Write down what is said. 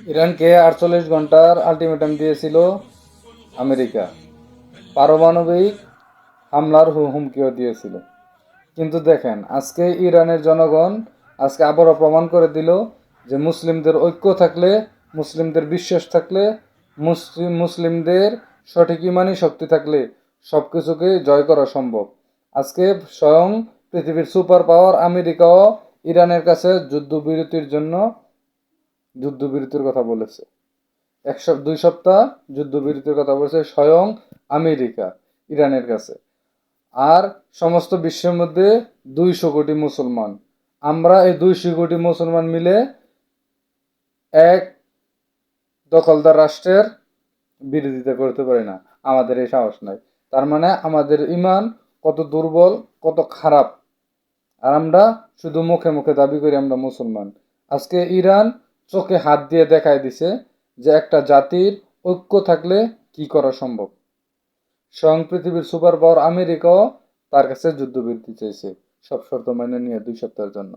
ইরানকে 48 ঘন্টার আলটিমেটাম দিয়েছিল আমেরিকা। পারমাণবিক হামলার হুমকিও দিয়েছিল। কিন্তু দেখেন আজকে ইরানের জনগণ আজকে আবারও প্রমাণ করে দিল যে মুসলিমদের ঐক্য থাকলে, মুসলিমদের বিশ্বাস থাকলে, মুসলিমদের সঠিক ইমানি শক্তি থাকলে সব কিছুকে জয় করা সম্ভব। আজকে স্বয়ং পৃথিবীর সুপার পাওয়ার আমেরিকাও ইরানের কাছে যুদ্ধবিরতির কথা বলেছে। 2 সপ্তাহ যুদ্ধবিরতির কথা বলেছে স্বয়ং আমেরিকা ইরানের কাছে। আর সমস্ত বিশ্বের মধ্যে 200 কোটি মুসলমান। আমরা এই 200 কোটি মুসলমান মিলে এক দখলদার রাষ্ট্রের বিরোধিতা করতে পারি না। আমাদের এই সাহস নাই। তার মানে আমাদের ইমান কত দুর্বল, কত খারাপ। আর আমরা শুধু মুখে মুখে দাবি করি আমরা মুসলমান। আজকে ইরান চোখে হাত দিয়ে দেখায় দিছে যে একটা জাতির ঐক্য থাকলে কি করা সম্ভব। স্বয়ং পৃথিবীর সুপার পাওয়ার আমেরিকাও তার কাছে যুদ্ধবিরতি চাইছে, সব শর্ত মেনে নিয়ে 2 সপ্তাহের জন্য।